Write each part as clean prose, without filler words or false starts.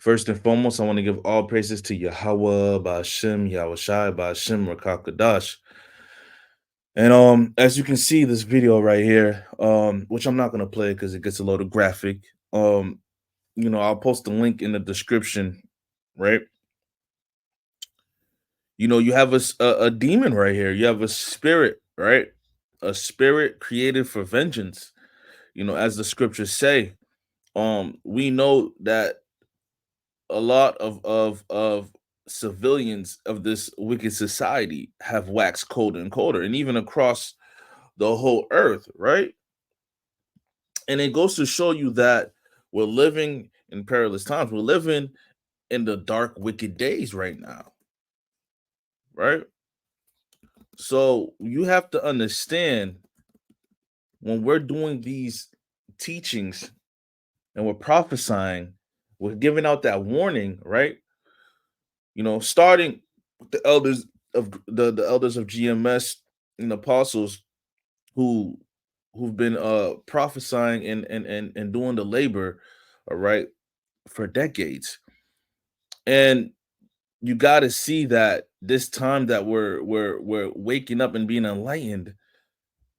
First and foremost, I want to give all praises to Yahweh, Ba'ashem, Yahushai, Ba'ashem, Rakakadash. And as you can see, this video right here, which I'm not gonna play because it gets a little graphic. Um, I'll post the link in the description, right? You have a demon right here. You have a spirit, right? A spirit created for vengeance. As the scriptures say, we know that a lot of civilians of this wicked society have waxed colder and colder, and even across the whole earth, right? And it goes to show you that we're living in perilous times. We're living in the dark, wicked days right now, right? So you have to understand when we're doing these teachings and we're prophesying, we're giving out that warning, right? Starting with the elders of the elders of GMS and apostles who who've been prophesying and doing the labor, all right, for decades. And you got to see that this time that we're waking up and being enlightened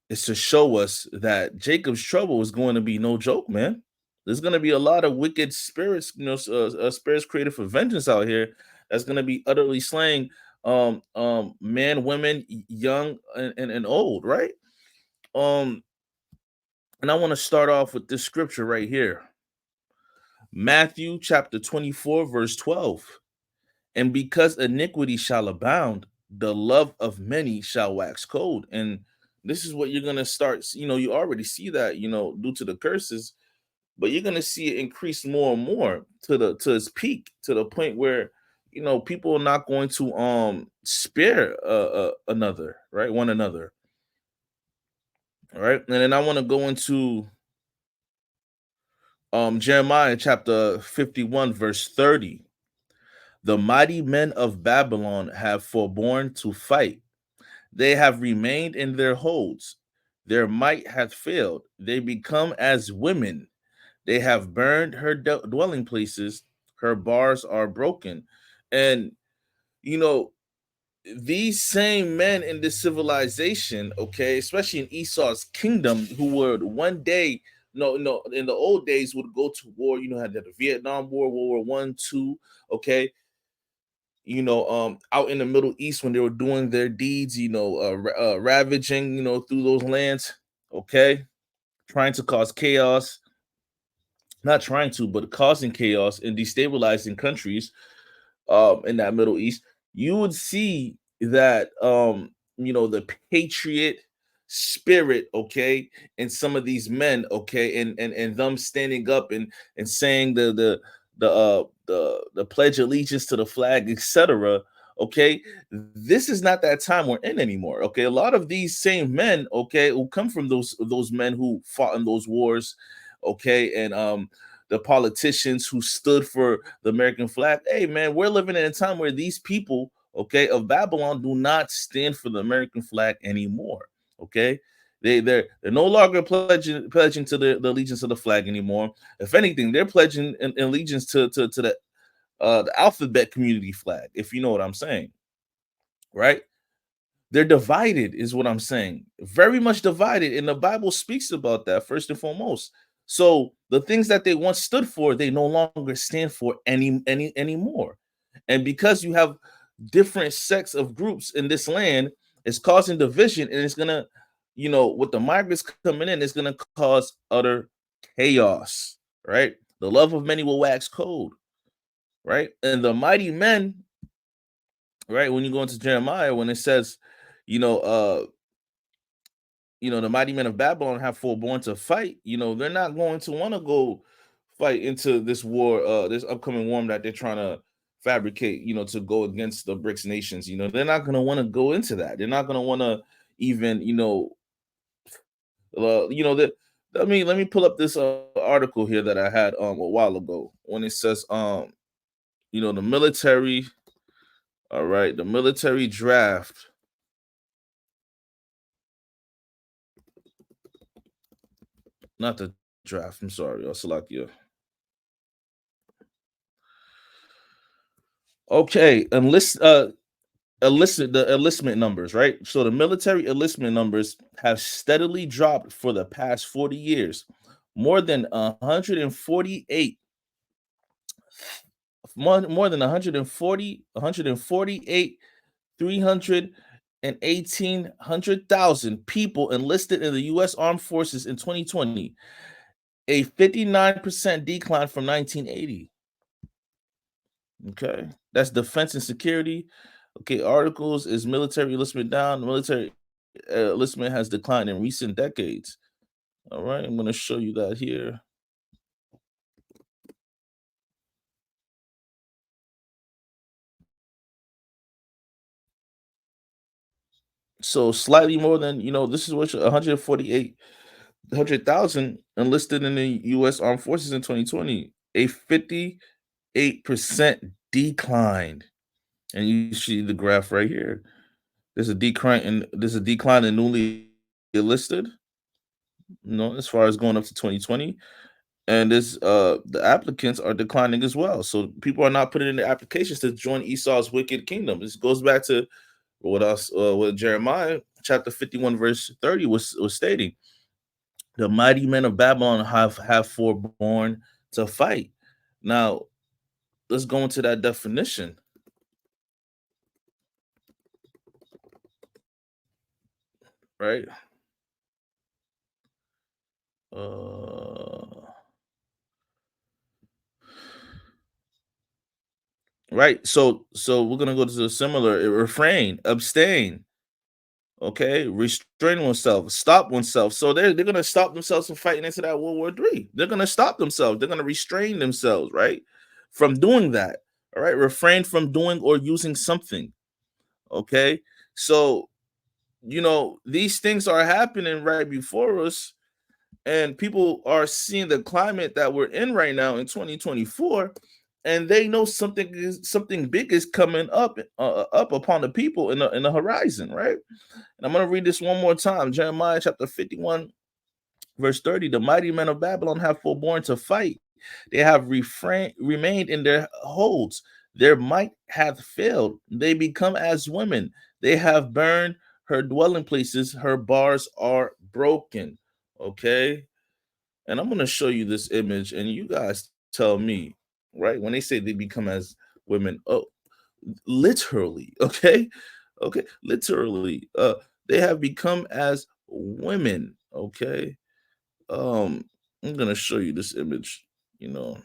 is to show us that Jacob's trouble is going to be no joke, man. There's going to be a lot of wicked spirits, spirits created for vengeance out here that's going to be utterly slaying man, women, young and old, right? Um and I want to start off with this scripture right here. Matthew chapter 24 verse 12. And because iniquity shall abound, the love of many shall wax cold. And this is what you're gonna start. You already see that, due to the curses, but you're gonna see it increase more and more to its peak, to the point where people are not going to spare another, right? One another. All right. And then I want to go into Jeremiah chapter 51, verse 30. The mighty men of Babylon have forborne to fight. They have remained in their holds. Their might hath failed. They become as women. They have burned her dwelling places. Her bars are broken. And, you know, these same men in this civilization, okay, especially in Esau's kingdom, who would one day, no, in the old days would go to war, had the Vietnam War, World War I, two, okay, out in the Middle East when they were doing their deeds, ravaging, through those lands, okay, trying to cause chaos, not trying to, but causing chaos and destabilizing countries, in that Middle East, you would see that, the patriot spirit, okay, and some of these men, okay, and them standing up and saying the pledge allegiance to the flag, etc. Okay, this is not that time we're in anymore. Okay, a lot of these same men, okay, who come from those men who fought in those wars, okay, and the politicians who stood for the American flag. Hey, man, we're living in a time where these people, okay, of Babylon do not stand for the American flag anymore. Okay, they're no longer pledging to the allegiance of the flag anymore. If anything, they're pledging an allegiance to the alphabet community flag. If you know what I'm saying, right? They're divided, is what I'm saying. Very much divided. And the Bible speaks about that first and foremost. So the things that they once stood for, they no longer stand for anymore. And because you have different sects of groups in this land, it's causing division, and it's gonna, with the migrants coming in, it's gonna cause utter chaos, right? The love of many will wax cold, right? And the mighty men, right? When you go into Jeremiah, when it says, you know, uh, the mighty men of Babylon have forborne to fight, they're not going to want to go fight into this war, this upcoming war that they're trying to fabricate, to go against the BRICS nations. They're not going to want to go into that. They're not going to want to even, that. Let me pull up this article here that I had a while ago when it says, the military, all right, the military draft. Not the draft. I'm sorry, Salakia. Okay, the enlistment numbers, right? So the military enlistment numbers have steadily dropped for the past 40 years. More than 148 more than 140 148 300 and 1,800,000 people enlisted in the U.S. Armed Forces in 2020, a 59% decline from 1980. Okay, that's defense and security. Okay, articles is military enlistment down. Military enlistment has declined in recent decades. All right, I'm going to show you that here. So slightly more than this is what 148,000 enlisted in the U.S. Armed Forces in 2020, a 58% decline. And you see the graph right here. There's a decline in newly enlisted, as far as going up to 2020. And the applicants are declining as well. So people are not putting in the applications to join Esau's wicked kingdom. This goes back to what Jeremiah chapter 51 verse 30 was stating. The mighty men of Babylon have forborne to fight. Now let's go into that definition, right? Uh, right. So we're gonna go to the similar refrain, abstain. Okay, restrain oneself, stop oneself. So they're gonna stop themselves from fighting into that World War III. They're gonna stop themselves. They're gonna restrain themselves, right, from doing that. All right, refrain from doing or using something. Okay, so these things are happening right before us, and people are seeing the climate that we're in right now in 2024, and they know something big is coming up upon the people in the horizon, right? And I'm going to read this one more time. Jeremiah chapter 51 verse 30. The mighty men of Babylon have forborne to fight. They have remained in their holds. Their might hath failed. They become as women. They have burned her dwelling places. Her bars are broken. Okay. And I'm going to show you this image, and you guys tell me, right? When they say they become as women, oh, literally, okay? Okay, literally. They have become as women, okay? I'm going to show you this image, you know.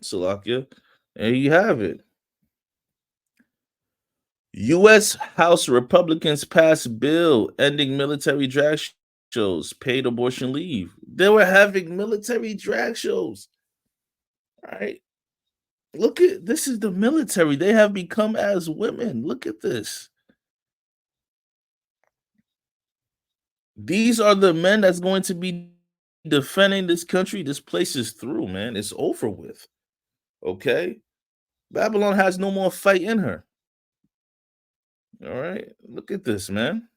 Salakia. And you have it. U.S. House Republicans passed bill ending military drag shows, paid abortion leave. They were having military drag shows, right? Look at this is the military. They have become as women. Look at this. These are the men that's going to be defending this country. This place is through, man. It's over with. Okay. Babylon has no more fight in her. All right. Look at this, man.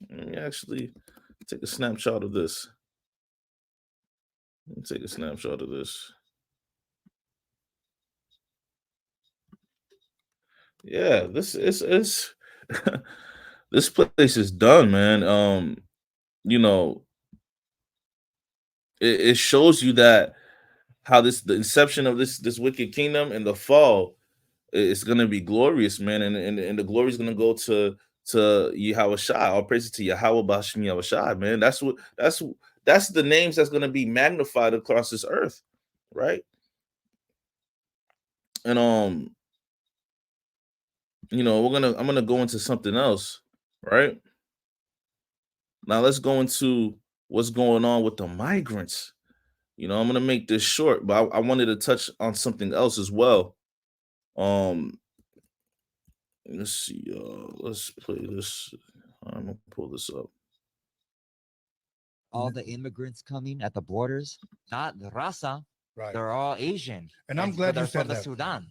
Let me actually take a snapshot of this. Let me take a snapshot of this. Yeah, this is this place is done, man. You know, it shows you that how the inception of this wicked kingdom and the fall it's gonna be glorious, man, and the glory is gonna go to Yahweh Shai. All praise to Yahweh Bashim Yahweh Shai, man. That's the names that's gonna be magnified across this earth, right? And I'm gonna go into something else, right? Now let's go into what's going on with the migrants. I'm gonna make this short, but I wanted to touch on something else as well. Um, let's see, let's play this. I'm gonna pull this up. All the immigrants coming at the borders, not the Rasa, Right. they're all Asian. And I'm glad you they're said from the that. Sudan.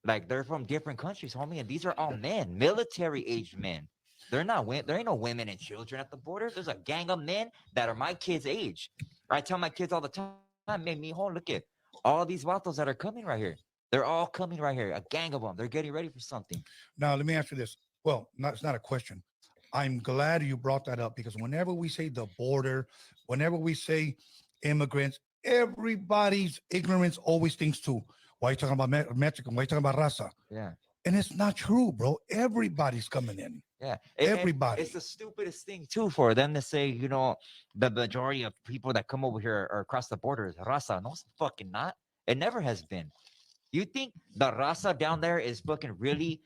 Like they're from different countries, homie, and these are all men, military age men. They're not women. There ain't no women and children at the border. There's a gang of men that are my kids' age. I tell my kids all the time, "Man, mijo, look at all these vatos that are coming right here. They're all coming right here. A gang of them. They're getting ready for something." Now, let me ask you this. Well, not, it's not a question. I'm glad you brought that up because whenever we say the border, whenever we say immigrants, everybody's ignorance always thinks to, why are you talking about Mexican? Why are you talking about raza? Yeah. And it's not true, bro. Everybody's coming in. Yeah, and it's Everybody. the stupidest thing too for them to say, the majority of people that come over here or across the border is raza. No, it's fucking not. It never has been. You think the raza down there is fucking really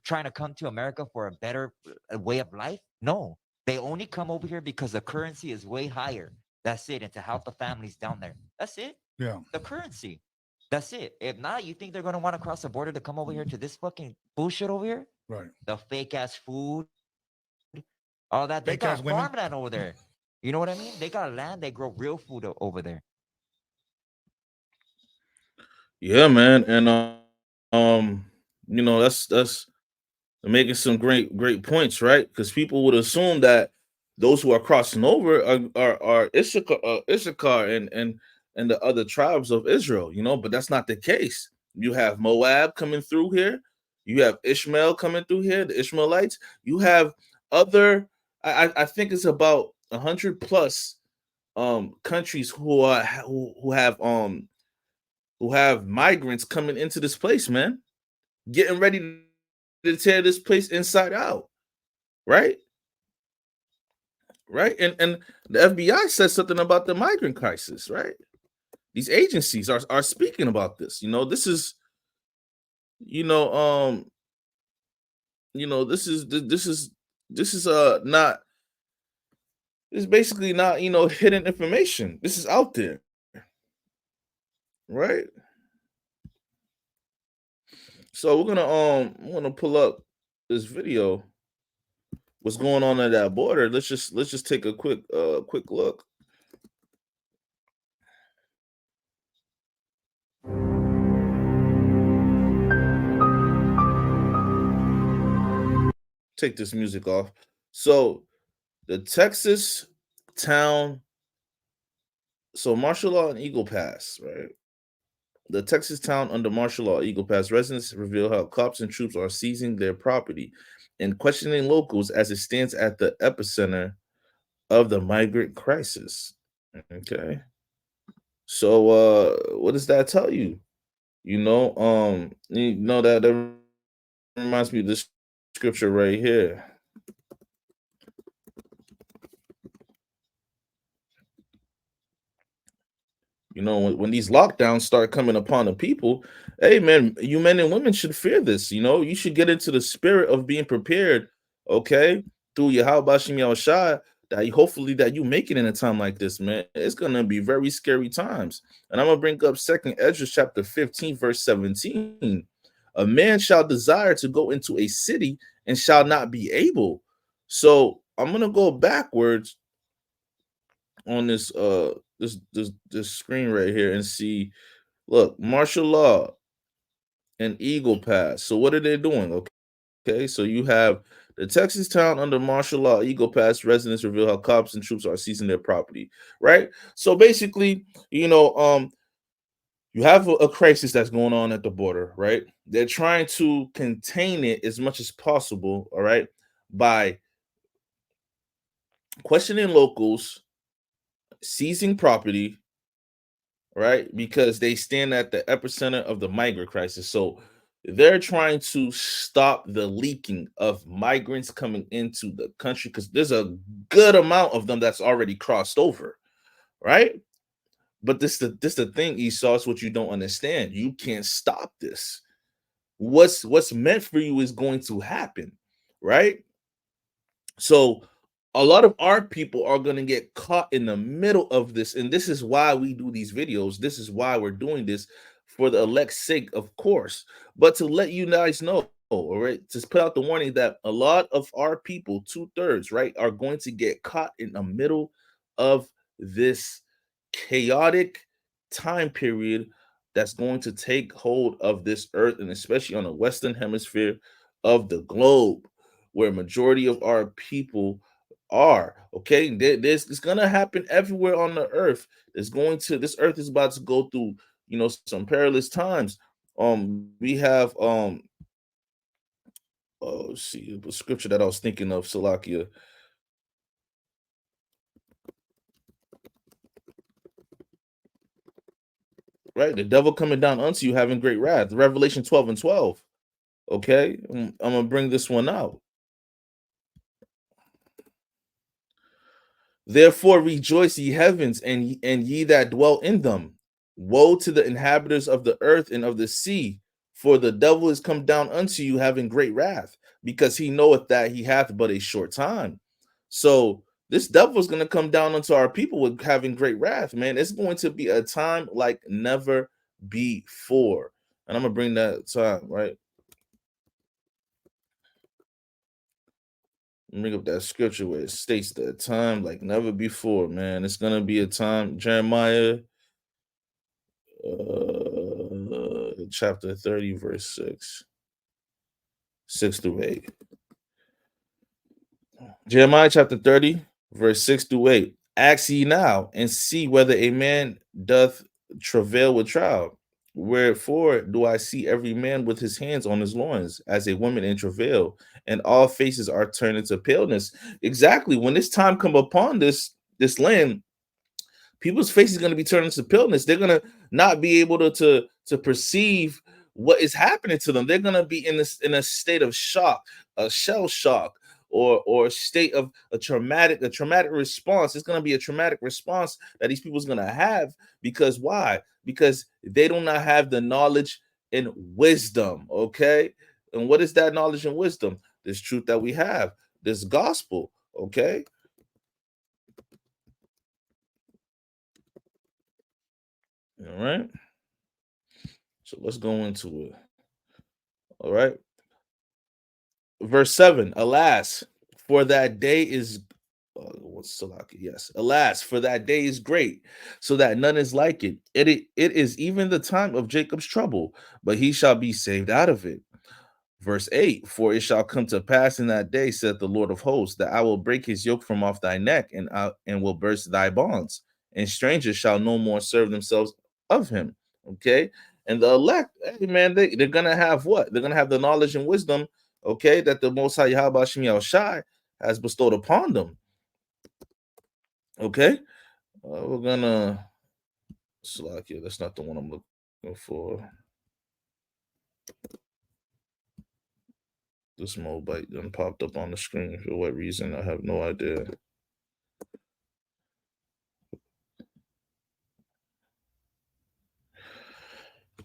trying to come to America for a better way of life? No, they only come over here because the currency is way higher. That's it, and to help the families down there. That's it. Yeah, The currency. That's it. If not, you think they're gonna want to cross the border to come over here to this fucking bullshit over here? right. The fake ass food, all that. They got Fake ass farmland women. over there. You know what I mean? They got land. They grow real food over there. Yeah, man, and that's making some great points, right? Because people would assume that those who are crossing over are Issachar and the other tribes of Israel, but that's not the case. You have Moab coming through here, you have Ishmael coming through here, the Ishmaelites. You have other. I think it's about 100 plus countries who have migrants coming into this place, man, getting ready to tear this place inside out, right? Right? And the FBI says something about the migrant crisis, right? These agencies are speaking about this. This is, you know, um, this is not this is basically not, hidden information. This is out there, right? So we're gonna pull up this video. What's going on at that border? Let's just take a quick look. Take this music off. So the Texas town, so martial law and Eagle Pass, right? The Texas town under martial law, Eagle Pass residents reveal how cops and troops are seizing their property and questioning locals as it stands at the epicenter of the migrant crisis. Okay. So what does that tell you? That reminds me of this scripture right here. When these lockdowns start coming upon the people, hey man, you men and women should fear this. You should get into the spirit of being prepared, okay, through your how about Shai, hopefully that you make it in a time like this, man. It's gonna be very scary times. And I'm gonna bring up Second Ezra chapter 15, verse 17. A man shall desire to go into a city and shall not be able. So I'm gonna go backwards on this screen right here and see, look, martial law and Eagle Pass. So what are they doing? Okay, so you have the Texas town under martial law, Eagle Pass residents reveal how cops and troops are seizing their property, right? So basically, you have a crisis that's going on at the border, right? They're trying to contain it as much as possible, all right, by questioning locals, seizing property, right? Because they stand at the epicenter of the migrant crisis. So they're trying to stop the leaking of migrants coming into the country because there's a good amount of them that's already crossed over, right? But this the thing, Esau, is what you don't understand. You can't stop this. What's meant for you is going to happen, right? So a lot of our people are going to get caught in the middle of this. And this is why we do these videos. This is why we're doing this, for the elect's sake, of course. But to let you guys know, all right, to put out the warning that a lot of our people, 2/3, right, are going to get caught in the middle of this chaotic time period that's going to take hold of this earth, and especially on the western hemisphere of the globe, where majority of our people are. Okay, there's it's gonna happen everywhere on the earth. This earth is about to go through, some perilous times. We have oh, see the scripture that I was thinking of, Salakia. Right, the devil coming down unto you having great wrath. Revelation 12 and 12. Okay, I'm gonna bring this one out. Therefore rejoice, ye heavens, and ye that dwell in them. Woe to the inhabitants of the earth and of the sea, for the devil is come down unto you having great wrath, because he knoweth that he hath but a short time. So this devil is going to come down unto our people with having great wrath, man. It's going to be a time like never before. And I'm going to bring that time, right? Bring up that scripture where it states that time like never before, man. It's gonna be a time. Jeremiah chapter 30, verse 6 through 8. Jeremiah chapter 30, verse 6 through 8. Ask ye now and see whether a man doth travail with child. Wherefore do I see every man with his hands on his loins, as a woman in travail, and all faces are turned into paleness. Exactly. When this time come upon this land, people's faces are going to be turned into paleness. They're going to not be able to perceive what is happening to them. They're going to be in a state of shock, a shell shock, or a state of a traumatic response. It's going to be a traumatic response that these people's going to have. Because why? Because they do not have the knowledge and wisdom. Okay, and what is that knowledge and wisdom? This truth that we have, this gospel. Okay. All right. So let's go into it. All right. Verse 7. Alas, for that day is what's Salaki? Yes. Alas, for that day is great, so that none is like it. It is even the time of Jacob's trouble, but he shall be saved out of it. Verse 8. For it shall come to pass in that day, saith the Lord of hosts, that I will break his yoke from off thy neck, and will burst thy bonds, and strangers shall no more serve themselves of him. Okay. And the elect, hey man, they're gonna have what? They're gonna have the knowledge and wisdom, okay, that the Most High Yahweh Shem Yahushai has bestowed upon them. Okay, we're gonna Salakia. That's not the one I'm looking for. This Moabite done popped up on the screen for what reason? I have no idea.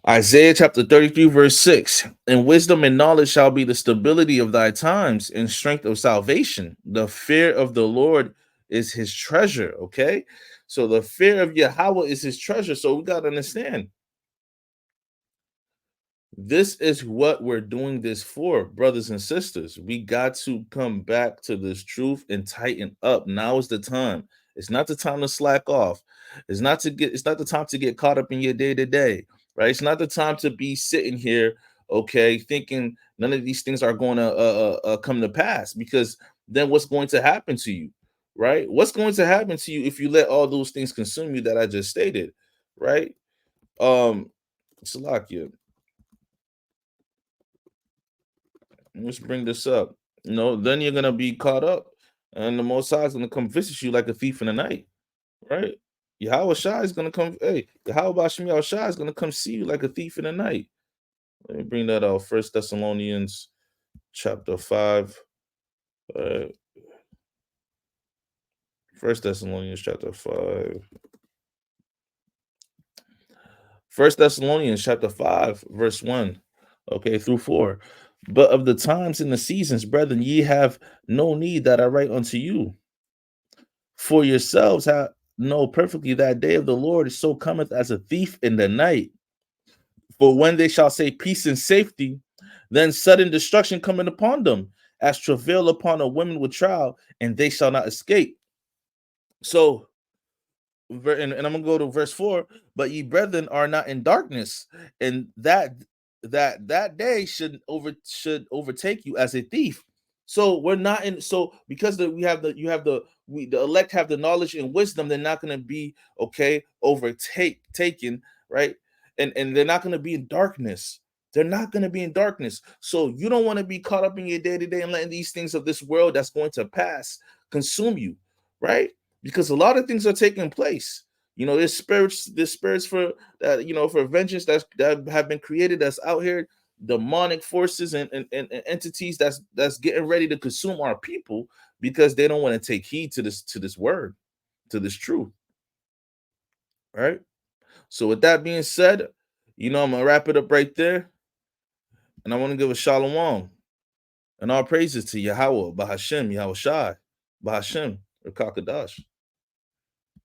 Isaiah chapter 33, verse 6. And wisdom and knowledge shall be the stability of thy times, and strength of salvation. The fear of the Lord is his treasure. Okay. So the fear of Yahweh is his treasure. So we got to understand, this is what we're doing this for, brothers and sisters. We got to come back to this truth and tighten up. Now is the time. It's not the time to slack off. It's not the time to get caught up in your day to day, right? It's not the time to be sitting here, okay, thinking none of these things are going to come to pass, because then what's going to happen to you, right? What's going to happen to you if you let all those things consume you that I just stated, right? Salakia. Let's bring this up. Then you're gonna be caught up, and the Most High is gonna come visit you like a thief in the night, right? Yahweh Shai is gonna come. Hey, Yahweh Bashem Yahweh Shai is gonna come see you like a thief in the night. Let me bring that out. First Thessalonians chapter 5. First Thessalonians chapter 5. First Thessalonians chapter 5, verse 1, okay, through 4. But of the times and the seasons, brethren, ye have no need that I write unto you. For yourselves know perfectly that day of the Lord so cometh as a thief in the night. For when they shall say peace and safety, then sudden destruction coming upon them, as travail upon a woman with child, and they shall not escape. So and I'm gonna go to verse 4. But ye brethren are not in darkness, and that day should overtake you as a thief. So we're not in. So because the elect have the knowledge and wisdom, they're not gonna be taken, right? And they're not gonna be in darkness. They're not going to be in darkness. So you don't want to be caught up in your day to day and letting these things of this world that's going to pass consume you, right? Because a lot of things are taking place. There's spirits for that, for vengeance that have been created that's out here, demonic forces and entities that's getting ready to consume our people because they don't want to take heed to this word, to this truth, right? So with that being said, I'm gonna wrap it up right there. And I want to give a shalom and all praises to Yahweh, Bahashem, Yahweh Shai, Bahashem, or Kakadash.